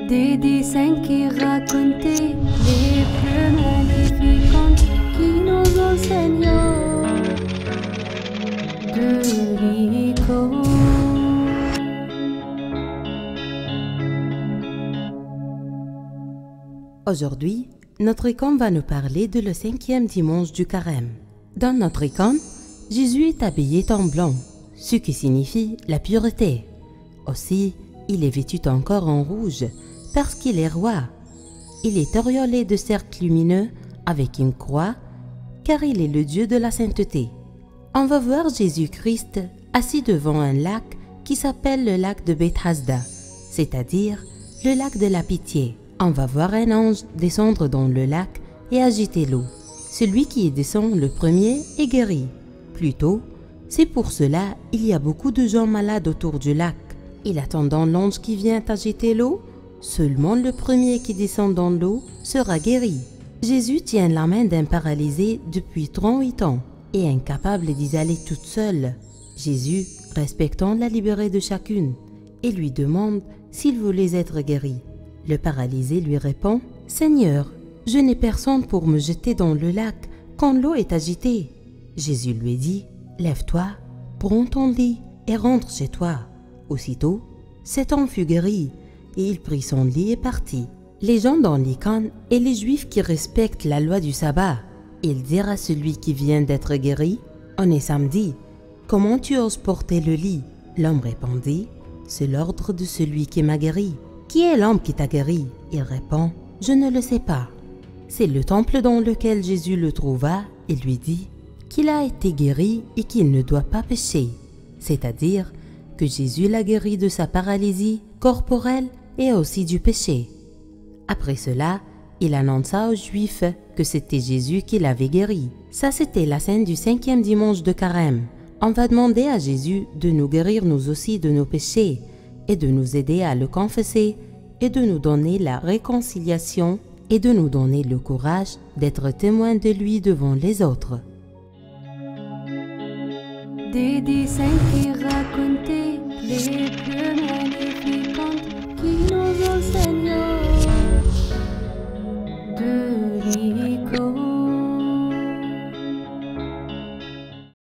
Des dessins qui racontaient les plus magnifiques contes qui nous enseignent de l'école. Aujourd'hui, notre icône va nous parler de le 5e dimanche du carême. Dans notre icône, Jésus est habillé en blanc, ce qui signifie la pureté. Aussi, il est vêtu encore en rouge, parce qu'il est roi. Il est auréolé de cercles lumineux avec une croix, car il est le Dieu de la sainteté. On va voir Jésus-Christ assis devant un lac qui s'appelle le lac de Bethesda, c'est-à-dire le lac de la pitié. On va voir un ange descendre dans le lac et agiter l'eau. Celui qui y descend le premier est guéri. Plutôt, c'est pour cela il y a beaucoup de gens malades autour du lac. Et attendant l'ange qui vient agiter l'eau, seulement le premier qui descend dans l'eau sera guéri. Jésus tient la main d'un paralysé depuis 38 ans et incapable d'y aller toute seule. Jésus, respectant la liberté de chacune, et lui demande s'il voulait être guéri. Le paralysé lui répond « Seigneur, je n'ai personne pour me jeter dans le lac quand l'eau est agitée. » Jésus lui dit « Lève-toi, prends ton lit et rentre chez toi. » Aussitôt, cet homme fut guéri et il prit son lit et partit. Les gens dans l'icône et les Juifs qui respectent la loi du sabbat, ils dirent à celui qui vient d'être guéri « On est samedi, comment tu oses porter le lit ?» L'homme répondit « C'est l'ordre de celui qui m'a guéri. » « Qui est l'homme qui t'a guéri ?» Il répond « Je ne le sais pas. » C'est le temple dans lequel Jésus le trouva et lui dit qu'il a été guéri et qu'il ne doit pas pécher, c'est-à-dire que Jésus l'a guéri de sa paralysie corporelle et aussi du péché. Après cela, il annonça aux Juifs que c'était Jésus qui l'avait guéri. Ça, c'était la scène du 5e dimanche de carême. On va demander à Jésus de nous guérir nous aussi de nos péchés et de nous aider à le confesser et de nous donner la réconciliation et de nous donner le courage d'être témoins de lui devant les autres. Des dessins qui racontaient les plus magnifiques